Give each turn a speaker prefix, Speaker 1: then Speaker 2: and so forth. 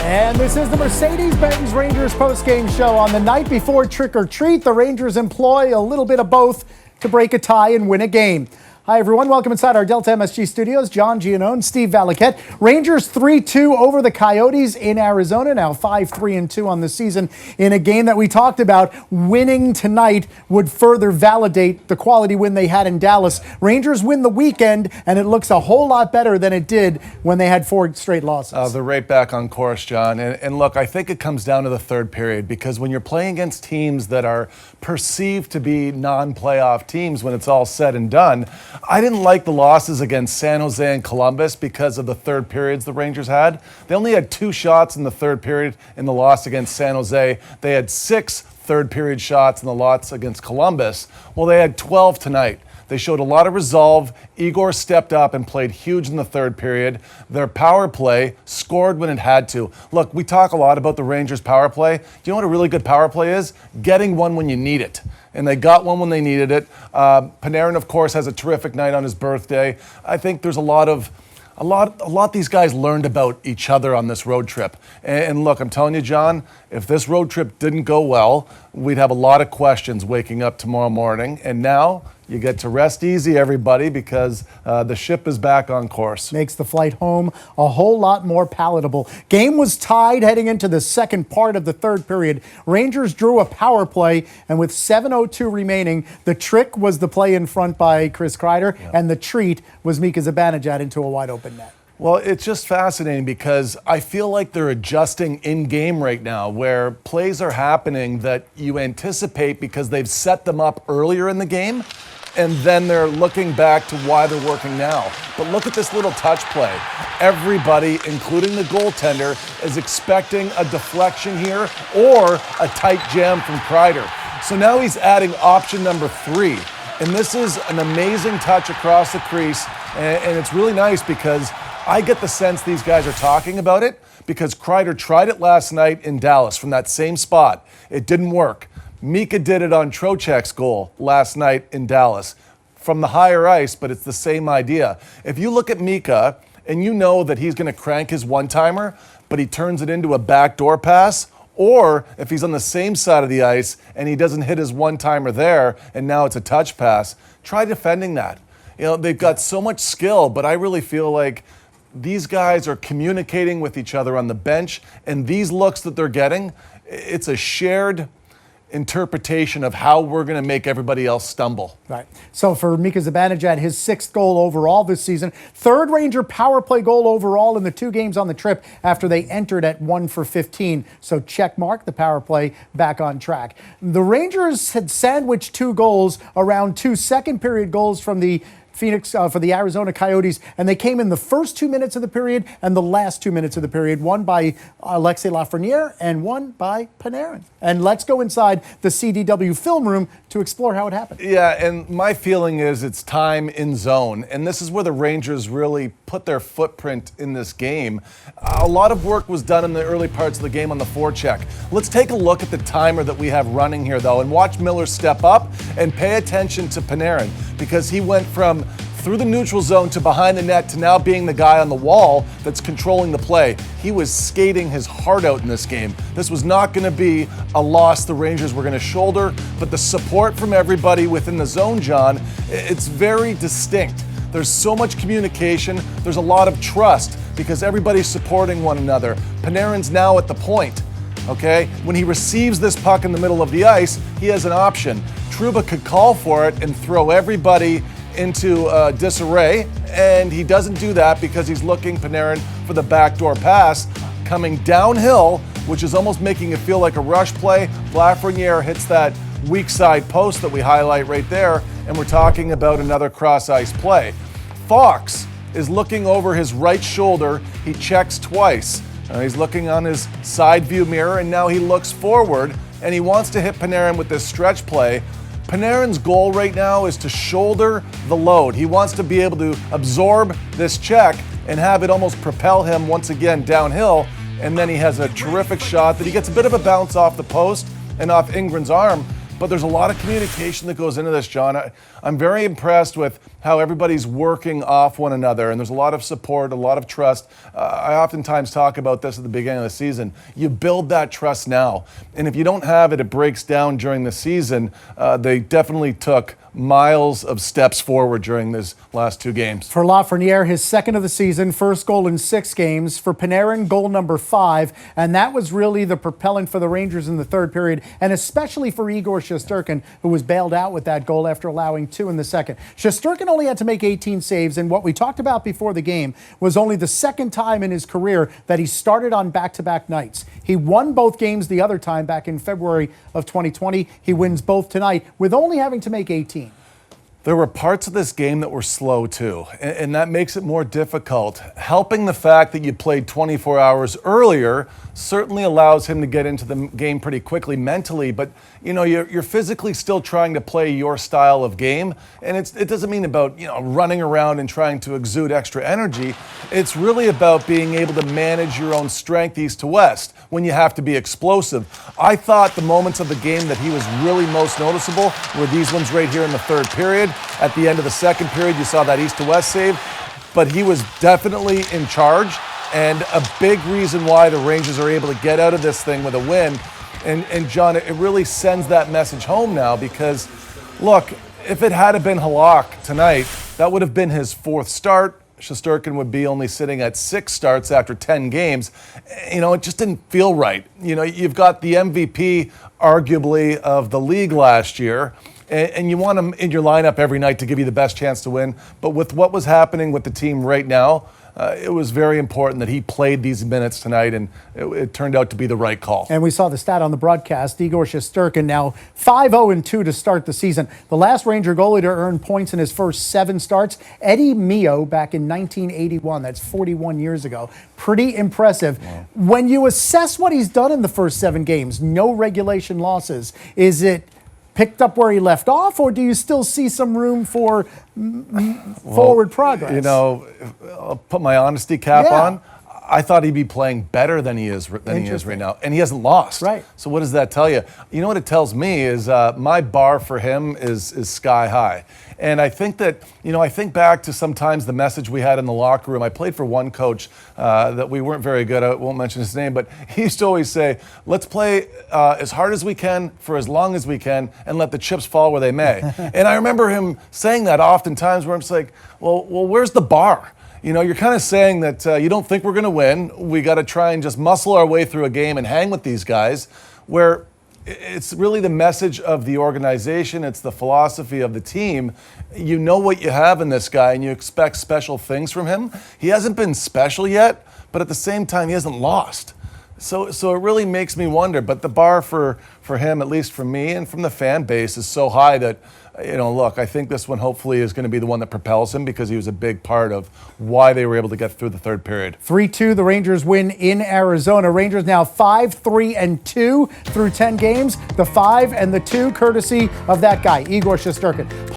Speaker 1: And this is the Mercedes-Benz Rangers postgame show. On the night before Trick or Treat, the Rangers employ a little bit of both to break a tie and win a game. Hi, everyone. Welcome inside our Delta MSG studios. John Giannone, Steve Valiquette. Rangers 3-2 over the Coyotes in Arizona. Now 5-3-2 on the season in a game that we talked about. Winning tonight would further validate the quality win they had in Dallas. Rangers win the weekend, and it looks a whole lot better than it did when they had 4 straight losses.
Speaker 2: They're right back on course, John. And look, I think it comes down to the third period, because when you're playing against teams that are perceived to be non-playoff teams when it's all said and done, I didn't like the losses against San Jose and Columbus because of the third periods the Rangers had. They only had 2 shots in the third period in the loss against San Jose. They had 6 third period shots in the loss against Columbus. Well, they had 12 tonight. They showed a lot of resolve. Igor stepped up and played huge in the third period. Their power play scored when it had to. Look, we talk a lot about the Rangers' power play. Do you know what a really good power play is? Getting one when you need it. And they got one when they needed it. Panarin, of course, has a terrific night on his birthday. I think there's a lot these guys learned about each other on this road trip. And look, I'm telling you, John, if this road trip didn't go well, we'd have a lot of questions waking up tomorrow morning. And now you get to rest easy, everybody, because the ship is back on course.
Speaker 1: Makes the flight home a whole lot more palatable. Game was tied heading into the second part of the third period. Rangers drew a power play, and with 7:02 remaining, the trick was the play in front by Chris Kreider, and the treat was Mika Zibanejad into a wide-open net.
Speaker 2: Well, it's just fascinating because I feel like they're adjusting in-game right now, where plays are happening that you anticipate because they've set them up earlier in the game, and then they're looking back to why they're working now. But look at this little touch play. Everybody, including the goaltender, is expecting a deflection here or a tight jam from Kreider. So now he's adding option number 3. And this is an amazing touch across the crease, and it's really nice because I get the sense these guys are talking about it because Kreider tried it last night in Dallas from that same spot. It didn't work. Mika did it on Trocheck's goal last night in Dallas from the higher ice, but it's the same idea. If you look at Mika and you know that he's going to crank his one-timer, but he turns it into a backdoor pass, or if he's on the same side of the ice and he doesn't hit his one-timer there and now it's a touch pass, try defending that. You know, they've got so much skill, but I really feel like these guys are communicating with each other on the bench, and these looks that they're getting, it's a shared interpretation of how we're going to make everybody else stumble.
Speaker 1: Right. So for Mika Zibanejad, his 6th goal overall this season, 3rd Ranger power play goal overall in the 2 games on the trip after they entered at 1 for 15. So check mark, the power play back on track. The Rangers had sandwiched 2 goals around 2 second period goals from the for the Arizona Coyotes, and they came in the first 2 minutes of the period and the last 2 minutes of the period, one by Alexis Lafreniere and one by Panarin. And let's go inside the CDW film room to explore how it happened.
Speaker 2: Yeah, and my feeling is it's time in zone, and this is where the Rangers really put their footprint in this game. A lot of work was done in the early parts of the game on the forecheck. Let's take a look at the timer that we have running here, though, and watch Miller step up and pay attention to Panarin, because he went from through the neutral zone to behind the net to now being the guy on the wall that's controlling the play. He was skating his heart out in this game. This was not going to be a loss the Rangers were going to shoulder, but the support from everybody within the zone, John, it's very distinct. There's so much communication. There's a lot of trust because everybody's supporting one another. Panarin's now at the point. Okay, when he receives this puck in the middle of the ice, he has an option. Trouba could call for it and throw everybody into disarray, and he doesn't do that because he's looking, Panarin, for the backdoor pass coming downhill, which is almost making it feel like a rush play. Lafreniere hits that weak side post that we highlight right there, and we're talking about another cross-ice play. Fox is looking over his right shoulder. He checks twice. He's looking on his side view mirror, and now he looks forward, and he wants to hit Panarin with this stretch play. Panarin's goal right now is to shoulder the load. He wants to be able to absorb this check and have it almost propel him once again downhill, and then he has a terrific shot that he gets a bit of a bounce off the post and off Ingram's arm, but there's a lot of communication that goes into this, John. I'm very impressed with how everybody's working off one another, and there's a lot of support, a lot of trust. I oftentimes talk about this at the beginning of the season. You build that trust now, and if you don't have it, it breaks down during the season. They definitely took miles of steps forward during these last 2 games.
Speaker 1: For Lafreniere, his second of the season, first goal in 6 games. For Panarin, goal number 5, and that was really the propellant for the Rangers in the third period, and especially for Igor Shesterkin, who was bailed out with that goal after allowing 2 in the second. Shesterkin only had to make 18 saves, and what we talked about before the game was only the second time in his career that he started on back-to-back nights. He won both games the other time back in February of 2020. He wins both tonight with only having to make 18.
Speaker 2: There were parts of this game that were slow too, and that makes it more difficult. Helping the fact that you played 24 hours earlier certainly allows him to get into the game pretty quickly mentally, but you're physically still trying to play your style of game, and it doesn't mean about running around and trying to exude extra energy. It's really about being able to manage your own strength east to west when you have to be explosive. I thought the moments of the game that he was really most noticeable were these ones right here in the third period. At the end of the second period, you saw that east to west save, but he was definitely in charge, and a big reason why the Rangers are able to get out of this thing with a win. And John, it really sends that message home now, because look, if it had been Halak tonight, that would have been his 4th start. Shesterkin would be only sitting at 6 starts after 10 games. It just didn't feel right. You've got the MVP, arguably, of the league last year, and you want him in your lineup every night to give you the best chance to win. But with what was happening with the team right now, it was very important that he played these minutes tonight, and it turned out to be the right call.
Speaker 1: And we saw the stat on the broadcast. Igor Shesterkin now 5-0-2 to start the season. The last Ranger goalie to earn points in his first 7 starts, Eddie Mio, back in 1981. That's 41 years ago. Pretty impressive. Wow. When you assess what he's done in the first 7 games, no regulation losses, is it picked up where he left off, or do you still see some room for forward progress?
Speaker 2: I'll put my honesty cap on. I thought he'd be playing better than he is right now, and he hasn't lost.
Speaker 1: Right.
Speaker 2: So what does that tell you? You know what it tells me is my bar for him is sky high. And I think that, I think back to sometimes the message we had in the locker room. I played for one coach that we weren't very good at. I won't mention his name, but he used to always say, let's play as hard as we can for as long as we can and let the chips fall where they may. And I remember him saying that oftentimes where I'm just like, well, where's the bar? You're kind of saying that you don't think we're going to win. We got to try and just muscle our way through a game and hang with these guys, where it's really the message of the organization. It's the philosophy of the team. You know what you have in this guy, and you expect special things from him. He hasn't been special yet, but at the same time, he hasn't lost. So it really makes me wonder. But the bar for him, at least from me and from the fan base, is so high that, look, I think this one hopefully is going to be the one that propels him, because he was a big part of why they were able to get through the third period.
Speaker 1: 3-2, the Rangers win in Arizona. Rangers now 5-3-2 through 10 games. The 5 and the 2, courtesy of that guy, Igor Shesterkin.